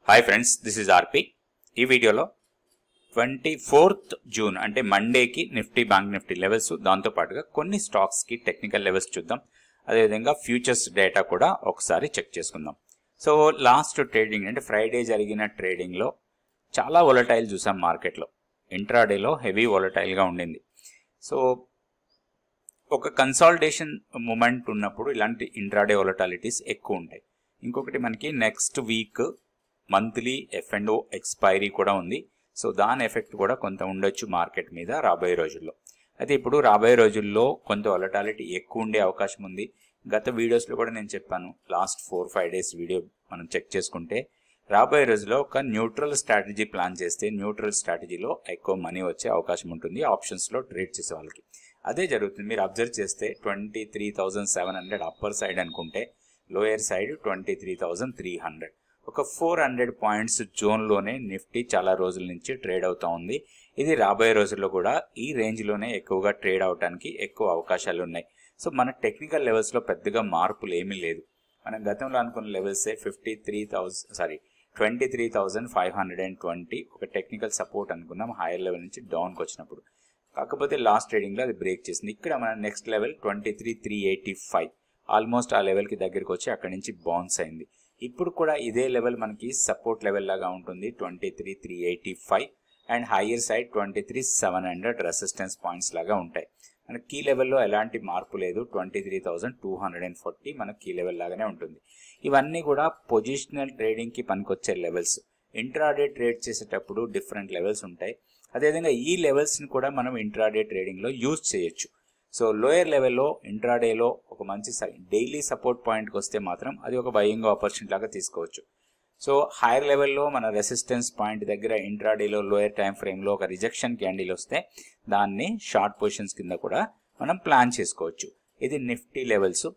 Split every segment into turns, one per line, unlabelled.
Hi friends, this is ఆర్పి. ఈ వీడియోలో 24th June అంటే మండేకి నిఫ్టీ బ్యాంక్ నిఫ్టీ లెవెల్స్, దాంతోపాటుగా కొన్ని స్టాక్స్కి టెక్నికల్ లెవెల్స్ చూద్దాం. అదేవిధంగా ఫ్యూచర్స్ డేటా కూడా ఒకసారి చెక్ చేసుకుందాం. సో లాస్ట్ ట్రేడింగ్ అంటే ఫ్రైడే జరిగిన ట్రేడింగ్లో చాలా వొలటైల్ చూసాం మార్కెట్లో. ఇంట్రాడేలో హెవీ వొలటైల్గా ఉండింది. సో ఒక కన్సాలిడేషన్ మూమెంట్ ఉన్నప్పుడు ఇలాంటి ఇంట్రాడే వొలటాలిటీస్ ఎక్కువ ఉంటాయి. ఇంకొకటి మనకి next week monthly F&O expiry కూడా ఉంది. సో దాని ఎఫెక్ట్ కూడా కొంత ఉండొచ్చు మార్కెట్ మీద రాబోయే రోజుల్లో. అయితే ఇప్పుడు రాబోయే రోజుల్లో కొంత వొలటాలిటీ ఎక్కువ ఉండే అవకాశం ఉంది. గత వీడియోస్లో కూడా నేను చెప్పాను, లాస్ట్ 4-5 డేస్ వీడియో మనం చెక్ చేసుకుంటే రాబోయే రోజుల్లో ఒక న్యూట్రల్ స్ట్రాటజీ ప్లాన్ చేస్తే న్యూట్రల్ స్ట్రాటజీలో ఎక్కువ మనీ వచ్చే అవకాశం ఉంటుంది ఆప్షన్స్లో ట్రేడ్ చేసే వాళ్ళకి. అదే జరుగుతుంది. మీరు అబ్జర్వ్ చేస్తే 23,700 అప్పర్ సైడ్ అనుకుంటే లోయర్ సైడ్ 23,300. ఒక 400 పాయింట్స్ జోన్లోనే నిఫ్టీ చాలా రోజుల నుంచి ట్రేడ్ అవుతూ ఉంది. ఇది రాబోయే రోజుల్లో కూడా ఈ రేంజ్లోనే ఎక్కువగా ట్రేడ్ అవడానికి ఎక్కువ అవకాశాలు ఉన్నాయి. సో మన టెక్నికల్ లెవెల్స్లో పెద్దగా మార్పులు ఏమీ లేదు. మనం గతంలో అనుకున్న లెవెల్సే 23,520 ఒక టెక్నికల్ సపోర్ట్ అనుకున్నాం హైయర్ లెవెల్ నుంచి డౌన్కి వచ్చినప్పుడు. కాకపోతే లాస్ట్ ట్రేడింగ్లో అది బ్రేక్ చేసింది. ఇక్కడ మన నెక్స్ట్ లెవెల్ 23,385 ఆల్మోస్ట్ ఆ లెవెల్కి దగ్గరికి వచ్చి అక్కడి నుంచి బౌన్స్ అయింది. ఇప్పుడు కూడా ఇదే లెవెల్ మనకి సపోర్ట్ లెవెల్ లాగా ఉంటుంది 23,385 and higher side 23,700 resistance points లాగా ఉంటాయి. మన కీ లెవెల్లో ఎలాంటి మార్పు లేదు. 23,240 మన కీ లెవెల్ లాగానే ఉంటుంది. ఇవన్నీ కూడా పొజిషనల్ ట్రేడింగ్కి పనికొచ్చే లెవెల్స్. ఇంట్రాడే ట్రేడ్ చేసేటప్పుడు డిఫరెంట్ లెవెల్స్ ఉంటాయి. అదేవిధంగా ఈ లెవెల్స్ని కూడా మనం ఇంట్రాడే ట్రేడింగ్లో యూజ్ చేయొచ్చు. సో లోయర్ లెవెల్లో ఇంట్రాడేలో ఒక మంచి డైలీ సపోర్ట్ పాయింట్కి వస్తే మాత్రం అది ఒక బయింగ్ ఆపర్చునిటీ లాగా తీసుకోవచ్చు. సో హైయర్ లెవెల్లో మన రెసిస్టెన్స్ పాయింట్ దగ్గర ఇంట్రాడేలో లోయర్ టైం ఫ్రేమ్లో ఒక రిజెక్షన్ క్యాండిల్ వస్తే దాన్ని షార్ట్ పొజిషన్స్ కింద కూడా మనం ప్లాన్ చేసుకోవచ్చు. ఇది Nifty levels.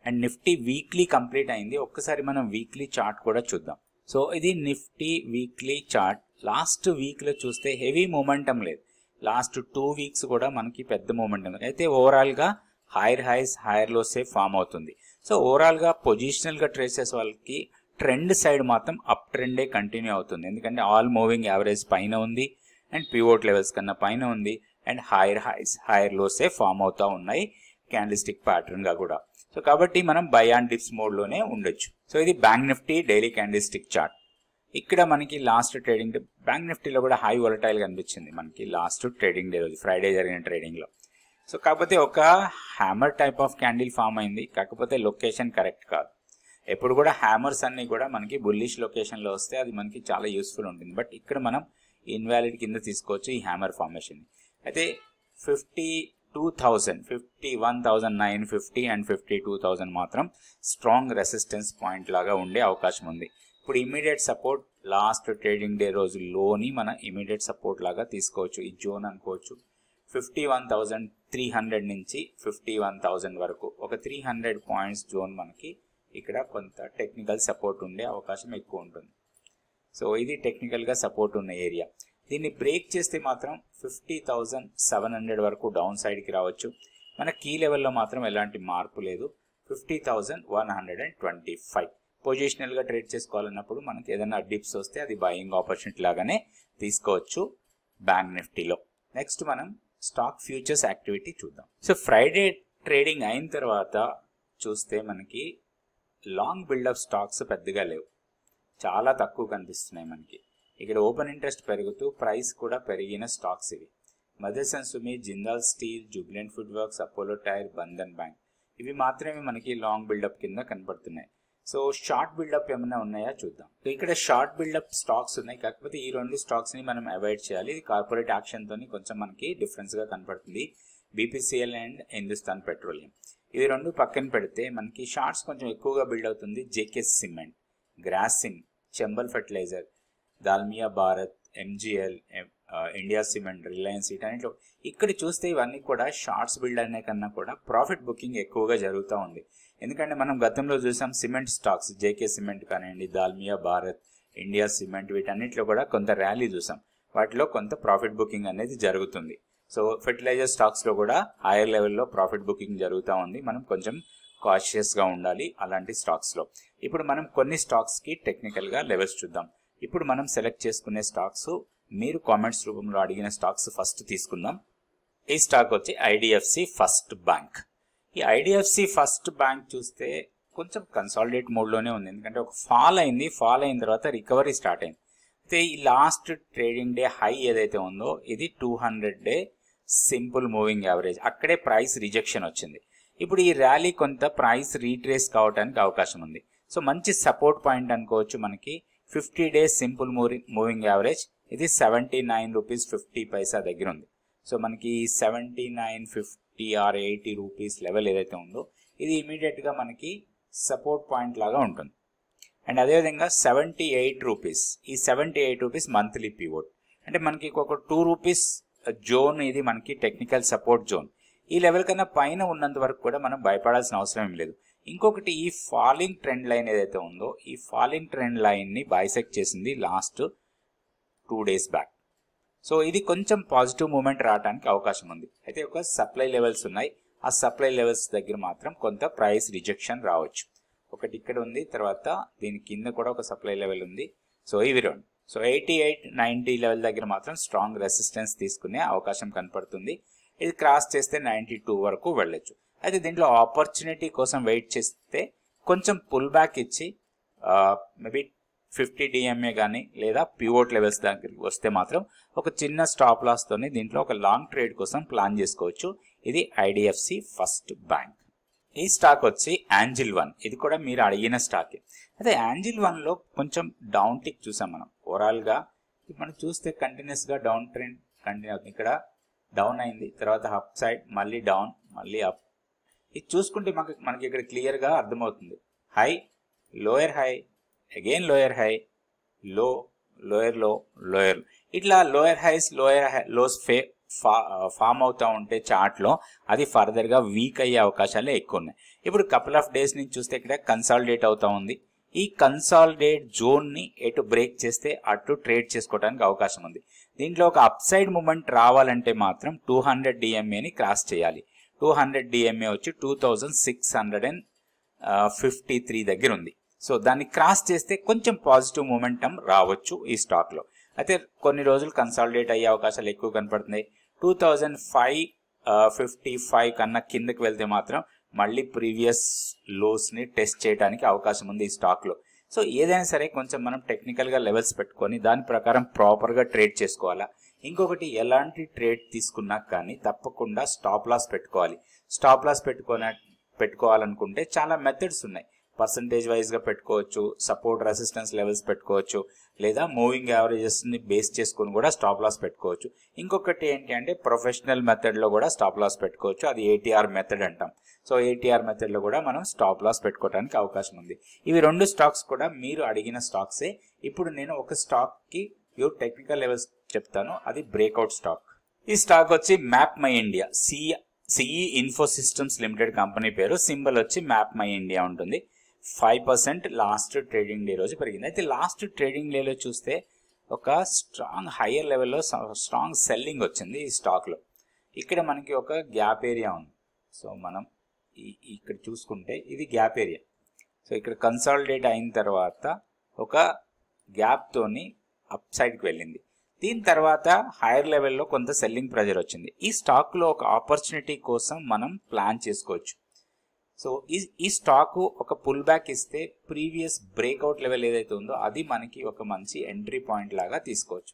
And Nifty weekly complete అయింది. ఒక్కసారి మనం వీక్లీ చార్ట్ కూడా చూద్దాం. సో ఇది నిఫ్టీ వీక్లీ చార్ట్. లాస్ట్ వీక్లో చూస్తే హెవీ మూమెంటం లేదు. లాస్ట్ 2 వీక్స్ కూడా మనకి పెద్ద మూమెంటం లేదు. అయితే ఓవరాల్గా hire highs higher lows form అవుతుంది. సో ఓవరాల్గా పొజిషనల్గా ట్రేడ్ చేసే వాళ్ళకి ట్రెండ్ సైడ్ మాత్రం అప్ ట్రెండే కంటిన్యూ అవుతుంది. ఎందుకంటే ఆల్ మూవింగ్ యావరేజ్ పైన ఉంది అండ్ పివోట్ లెవెల్స్ కన్నా పైన ఉంది and higher highs higher lows form అవుతూ ఉన్నాయి క్యాండిల్స్టిక్ ప్యాటర్న్గా కూడా. సో కాబట్టి మనం బై అండ్ డిప్స్ మోడ్లోనే ఉండొచ్చు. సో ఇది bank Nifty daily candlestick chart. ఇక్కడ మనకి లాస్ట్ ట్రేడింగ్ బ్యాంక్ నిఫ్టీలో కూడా హై వొలటైల్ కనిపించింది మనకి లాస్ట్ ట్రేడింగ్ డే రోజు ఫ్రైడే జరిగిన ట్రేడింగ్లో. సో కాకపోతే ఒక hammer type of candle form అయింది. కాకపోతే లొకేషన్ కరెక్ట్ కాదు. ఎప్పుడు కూడా హ్యామర్స్ అన్నీ కూడా మనకి బుల్లిష్ లొకేషన్లో వస్తే అది మనకి చాలా యూస్ఫుల్ ఉంటుంది. బట్ ఇక్కడ మనం ఇన్వాలిడ్ కింద తీసుకోవచ్చు ఈ హ్యామర్ ఫార్మేషన్. అయితే 52,000, 51,950 అండ్ 52,000 మాత్రం స్ట్రాంగ్ రెసిస్టెన్స్ పాయింట్ లాగా ఉండే అవకాశం ఉంది. ఇప్పుడు immediate support last trading day రోజు లోని మన ఇమీడియట్ సపోర్ట్ లాగా తీసుకోవచ్చు. ఈ జోన్ అనుకోవచ్చు 51,300 నుంచి 51,000 వరకు ఒక 300 పాయింట్స్ జోన్ మనకి ఇక్కడ కొంత టెక్నికల్ సపోర్ట్ ఉండే అవకాశం ఎక్కువ ఉంటుంది. సో ఇది టెక్నికల్గా సపోర్ట్ ఉన్న ఏరియా. దీన్ని బ్రేక్ చేస్తే మాత్రం 50,700 వరకు డౌన్ సైడ్కి రావచ్చు. మన కీ లెవెల్లో మాత్రం ఎలాంటి మార్పు లేదు. 50,125 పొజిషనల్గా ట్రేడ్ చేసుకోవాలన్నప్పుడు మనకి ఏదైనా డిప్స్ వస్తే అది బయింగ్ ఆపర్చునిటీ లాగానే తీసుకోవచ్చు బ్యాంక్ నిఫ్టీలో. నెక్స్ట్ మనం స్టాక్ ఫ్యూచర్స్ యాక్టివిటీ చూద్దాం. సో ఫ్రైడే ట్రేడింగ్ అయిన తర్వాత చూస్తే మనకి లాంగ్ బిల్డప్ స్టాక్స్ పెద్దగా లేవు, చాలా తక్కువ కనిపిస్తున్నాయి మనకి. ఇక్కడ ఓపెన్ ఇంట్రెస్ట్ పెరుగుతూ ప్రైస్ కూడా పెరిగిన స్టాక్స్ ఇవి. Motherson Sumi, Jindal steel, Jubilant food works, Apollo tyre, Bandhan bank ఇవి మాత్రమే మనకి లాంగ్ బిల్డప్ కింద కనపడుతున్నాయి. సో షార్ట్ బిల్డప్ ఏమైనా ఉన్నాయా చూద్దాం. సో ఇక్కడ షార్ట్ బిల్డప్ స్టాక్స్ ఉన్నాయి. కాకపోతే ఈ 2 స్టాక్స్ని మనం అవాయిడ్ చేయాలి. ఇది కార్పొరేట్ యాక్షన్తో కొంచెం మనకి డిఫరెన్స్గా కనపడుతుంది. BPCL అండ్ హిందుస్థాన్ పెట్రోలియం ఇవి 2 పక్కన పెడితే మనకి షార్ట్స్ కొంచెం ఎక్కువగా బిల్డ్ అవుతుంది. JK cement, Grasim, Chambal fertiliser, Dalmia Bharat, MGL, India cement, Reliance వీటన్నిటిలో ఇక్కడ చూస్తే ఇవన్నీ కూడా షార్ట్స్ బిల్డ్ అనే కన్నా కూడా ప్రాఫిట్ బుకింగ్ ఎక్కువగా జరుగుతూ ఉంది. ఎందుకంటే మనం గతంలో చూసాం సిమెంట్ స్టాక్స్ JK సిమెంట్ కానివ్వండి, దాల్మియా భారత్, ఇండియా సిమెంట్ వీటన్నిటిలో కూడా కొంత ర్యాలీ చూసాం. వాటిలో కొంత ప్రాఫిట్ బుకింగ్ అనేది జరుగుతుంది. సో ఫెర్టిలైజర్ స్టాక్స్లో కూడా హైయర్ లెవెల్లో ప్రాఫిట్ బుకింగ్ జరుగుతూ ఉంది. మనం కొంచెం కాషియస్గా ఉండాలి అలాంటి స్టాక్స్లో. ఇప్పుడు మనం కొన్ని స్టాక్స్కి టెక్నికల్గా లెవెల్స్ చూద్దాం. ఇప్పుడు మనం సెలెక్ట్ చేసుకునే స్టాక్స్ మీరు కామెంట్స్ రూపంలో అడిగిన స్టాక్స్ ఫస్ట్ తీసుకుందాం. ఈ స్టాక్ వచ్చి ఐడిఎఫ్సి ఫస్ట్ బ్యాంక్. ఈ ఐడిఎఫ్సి ఫస్ట్ బ్యాంక్ చూస్తే కొంచెం కన్సాలిడేట్ మోడ్లోనే ఉంది, ఎందుకంటే ఒక ఫాల్ అయిన తర్వాత రికవరీ స్టార్ట్ అయింది. అయితే ఈ లాస్ట్ ట్రేడింగ్ డే హై ఏదైతే ఉందో ఇది 200 డే సింపుల్ మూవింగ్ యావరేజ్, అక్కడే ప్రైస్ రిజెక్షన్ వచ్చింది. ఇప్పుడు ఈ ర్యాలీ కొంత ప్రైస్ రీట్రేస్ కావడానికి అవకాశం ఉంది. సో మంచి సపోర్ట్ పాయింట్ అనుకోవచ్చు మనకి 50 డేస్ సింపుల్ మూవింగ్ యావరేజ్, ఇది 79 రూపీస్ 50 పైసా దగ్గర ఉంది. సో మనకి 79.50 ఆర్ 80 రూపీస్ లెవెల్ ఏదైతే ఉందో ఇది ఇమీడియట్గా మనకి సపోర్ట్ పాయింట్ లాగా ఉంటుంది. అండ్ అదేవిధంగా 78 రూపీస్, ఈ 78 రూపీస్ మంత్లీ పివోట్, అంటే మనకి ఒక 2 రూపీస్ జోన్, ఇది మనకి టెక్నికల్ సపోర్ట్ జోన్. ఈ లెవెల్ కన్నా పైన ఉన్నంత వరకు కూడా మనం భయపడాల్సిన అవసరం ఏం లేదు. ఇంకొకటి ఈ ఫాలింగ్ ట్రెండ్ లైన్ ఏదైతే ఉందో ఈ ఫాలింగ్ ట్రెండ్ లైన్ని బైసెక్ట్ చేసింది లాస్ట్ 2 డేస్ బ్యాక్. సో ఇది కొంచెం పాజిటివ్ మూమెంట్ రావడానికి అవకాశం ఉంది. అయితే ఒక సప్లై లెవెల్స్ ఉన్నాయి, ఆ సప్లై లెవెల్స్ దగ్గర మాత్రం కొంత ప్రైస్ రిజెక్షన్ రావచ్చు. ఒకటి ఇక్కడ ఉంది, తర్వాత దీని కింద కూడా ఒక సప్లై లెవెల్ ఉంది. సో ఇవి రెండు. సో 88-90 లెవెల్ దగ్గర మాత్రం స్ట్రాంగ్ రెసిస్టెన్స్ తీసుకునే అవకాశం కనపడుతుంది. ఇది క్రాస్ చేస్తే 92 వరకు వెళ్ళొచ్చు. అయితే దీంట్లో ఆపర్చునిటీ కోసం వెయిట్ చేస్తే కొంచెం పుల్ బ్యాక్ ఇచ్చి మేబీ 50 డిఎంఏ కానీ లేదా పివోట్ లెవెల్స్ దగ్గరికి వస్తే మాత్రం ఒక చిన్న స్టాప్ లాస్తోని దీంట్లో ఒక లాంగ్ ట్రేడ్ కోసం ప్లాన్ చేసుకోవచ్చు. ఇది ఐడిఎఫ్సి ఫస్ట్ బ్యాంక్. ఈ స్టాక్ వచ్చి యాంజిల్ వన్, ఇది కూడా మీరు అడిగిన స్టాకే. అదే యాంజిల్ వన్లో కొంచెం డౌన్ టిక్ చూసాం మనం. ఓవరాల్గా మనం చూస్తే కంటిన్యూస్గా డౌన్ ట్రెండ్ కంటిన్యూ అవుతుంది. ఇక్కడ డౌన్ అయింది, తర్వాత అప్ సైడ్, మళ్ళీ డౌన్, మళ్ళీ అప్. ఇది చూసుకుంటే మనకి ఇక్కడ క్లియర్గా అర్థమవుతుంది. High, lower high, again lower high, low, lower low, lower. ఇట్లా lower highs lower lows form అవుతూ ఉంటే చార్ట్లో అది ఫర్దర్గా వీక్ అయ్యే అవకాశాలే ఎక్కువ ఉన్నాయి. ఇప్పుడు కపుల్ ఆఫ్ డేస్ నుంచి చూస్తే ఇక్కడ కన్సాలిడేట్ అవుతూ ఉంది. ఈ కన్సాలిడేట్ జోన్ని ఎటు బ్రేక్ చేస్తే అటు ట్రేడ్ చేసుకోవడానికి అవకాశం ఉంది. దీంట్లో ఒక అప్ సైడ్ మూమెంట్ రావాలంటే మాత్రం 200 డిఎంఏని క్రాస్ చేయాలి. 200 డిఎంఏ వచ్చి 2653 దగ్గర ఉంది. సో దాన్ని క్రాస్ చేస్తే కొంచెం పాజిటివ్ మూమెంటం రావచ్చు ఈ స్టాక్లో. అయితే కొన్ని రోజులు కన్సాలిడేట్ అయ్యే అవకాశాలు ఎక్కువ కనపడుతున్నాయి. 2555 కన్నా కిందకి వెళ్తే మాత్రం మళ్ళీ ప్రీవియస్ లోస్ని టెస్ట్ చేయడానికి అవకాశం ఉంది ఈ స్టాక్లో. సో ఏదైనా సరే కొంచెం మనం టెక్నికల్గా లెవెల్స్ పెట్టుకొని దాని ప్రకారం ప్రాపర్గా ట్రేడ్ చేసుకోవాలా. ఇంకొకటి ఎలాంటి ట్రేడ్ తీసుకున్నా కానీ తప్పకుండా స్టాప్ లాస్ పెట్టుకోవాలి. స్టాప్ లాస్ పెట్టుకోవాలనుకుంటే చాలా మెథడ్స్ ఉన్నాయి. పర్సంటేజ్ వైజ్గా పెట్టుకోవచ్చు, సపోర్ట్ రెసిస్టెన్స్ లెవెల్స్ పెట్టుకోవచ్చు, లేదా మూవింగ్ యావరేజెస్ని బేస్ చేసుకుని కూడా స్టాప్ లాస్ పెట్టుకోవచ్చు. ఇంకొకటి ఏంటి అంటే ప్రొఫెషనల్ మెథడ్లో కూడా స్టాప్ లాస్ పెట్టుకోవచ్చు, అది ఏటీఆర్ మెథడ్ అంటాం. సో ఏటీఆర్ మెథడ్లో కూడా మనం స్టాప్ లాస్ పెట్టుకోవడానికి అవకాశం ఉంది. ఇవి రెండు స్టాక్స్ కూడా మీరు అడిగిన స్టాక్సే. ఇప్పుడు నేను ఒక స్టాక్కి ప్యూర్ టెక్నికల్ లెవెల్స్ చెప్తాను, అది బ్రేక్అవుట్ స్టాక్. ఈ స్టాక్ వచ్చి map my India, CE info systems limited company పేరు. సింబల్ వచ్చి మ్యాప్ మై ఇండియా ఉంటుంది. 5% లాస్ట్ ట్రేడింగ్ డే రోజు పెరిగింది. అయితే లాస్ట్ ట్రేడింగ్ డేలో చూస్తే ఒక స్ట్రాంగ్ హయ్యర్ లెవెల్లో స్ట్రాంగ్ సెల్లింగ్ వచ్చింది ఈ స్టాక్లో. ఇక్కడ మనకి ఒక గ్యాప్ ఏరియా ఉంది. సో మనం ఇక్కడ చూసుకుంటే ఇది గ్యాప్ ఏరియా. సో ఇక్కడ కన్సాలిడేట్ అయిన తర్వాత ఒక గ్యాప్తోని అప్ సైడ్కి వెళ్ళింది. దీని తర్వాత హైయర్ లెవెల్లో కొంత సెల్లింగ్ ప్రెజర్ వచ్చింది. ఈ స్టాక్లో ఒక ఆపర్చునిటీ కోసం మనం ప్లాన్ చేసుకోవచ్చు. సో ఈ స్టాక్ ఒక పుల్ బ్యాక్ ఇస్తే ప్రీవియస్ బ్రేక్అవుట్ లెవెల్ ఏదైతే ఉందో అది మనకి ఒక మంచి ఎంట్రీ పాయింట్ లాగా తీసుకోవచ్చు.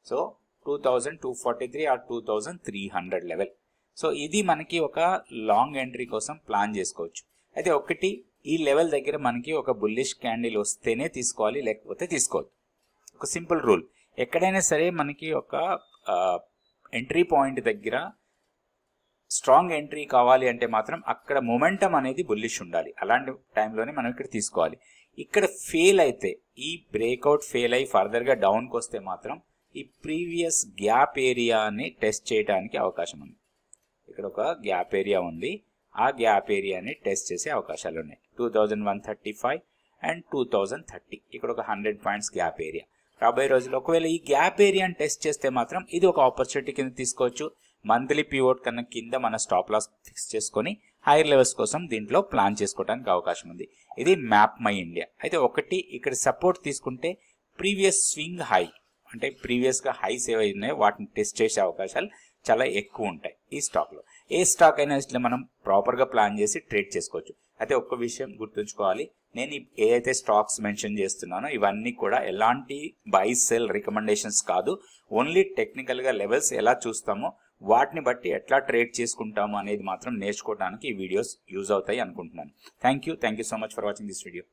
So 2243 are 2300 level. సో ఇది మనకి ఒక లాంగ్ ఎంట్రీ కోసం ప్లాన్ చేసుకోవచ్చు. అయితే ఒకటి, ఈ లెవెల్ దగ్గర మనకి ఒక బుల్లిష్ క్యాండిల్ వస్తేనే తీసుకోవాలి, లేకపోతే తీసుకోవద్దు. ఒక సింపుల్ రూల్, ఎక్కడైనా సరే మనకి ఒక ఎంట్రీ పాయింట్ దగ్గర స్ట్రాంగ్ ఎంట్రీ కావాలి అంటే మాత్రం అక్కడ మొమెంటం అనేది బుల్లిష్ ఉండాలి. అలాంటి టైంలోనే మనం ఇక్కడ తీసుకోవాలి. ఇక్కడ ఫెయిల్ అయితే, ఈ బ్రేక్అవుట్ ఫెయిల్ అయ్యి ఫర్దర్గా డౌన్కి వస్తే మాత్రం ఈ ప్రీవియస్ గ్యాప్ ఏరియాని టెస్ట్ చేయడానికి అవకాశం ఉంది. ఇక్కడ ఒక గ్యాప్ ఏరియా ఉంది, ఆ గ్యాప్ ఏరియాని టెస్ట్ చేసే అవకాశాలు ఉన్నాయి. 2135 అండ్ 2030, ఇక్కడ ఒక 100 పాయింట్స్ గ్యాప్ ఏరియా. రాబోయే రోజుల్లో ఒకవేళ ఈ గ్యాప్ ఏరియాని టెస్ట్ చేస్తే మాత్రం ఇది ఒక ఆపర్చునిటీ కింద తీసుకోవచ్చు. మంత్లీ పివోట్ కన్నా కింద మన స్టాప్ లాస్ ఫిక్స్ చేసుకొని హైయర్ లెవెల్స్ కోసం దీంట్లో ప్లాన్ చేసుకోవడానికి అవకాశం ఉంది. ఇది మ్యాప్ మై ఇండియా. అయితే ఒకటి ఇక్కడ సపోర్ట్ తీసుకుంటే ప్రీవియస్ స్వింగ్ హై అంటే ప్రీవియస్గా హైస్ ఏవై ఉన్నాయో వాటిని టెస్ట్ చేసే అవకాశాలు చాలా ఎక్కువ ఉంటాయి ఈ స్టాక్లో. ఏ స్టాక్ అయినా ఇట్లా మనం ప్రాపర్గా ప్లాన్ చేసి ట్రేడ్ చేసుకోవచ్చు. అయితే ఒక్క విషయం గుర్తుంచుకోవాలి, నేను ఏదైతే స్టాక్స్ మెన్షన్ చేస్తున్నానో ఇవన్నీ కూడా ఎలాంటి బై సెల్ రికమెండేషన్స్ కాదు. ఓన్లీ టెక్నికల్గా లెవెల్స్ ఎలా చూస్తామో వాటిని బట్టి ఎట్లా ట్రేడ్ చేసుకుంటామో అనేది మాత్రం నేర్చుకోవడానికి ఈ వీడియోస్ యూజ్ అవుతాయి అనుకుంటున్నాను. Thank you so much for watching this video.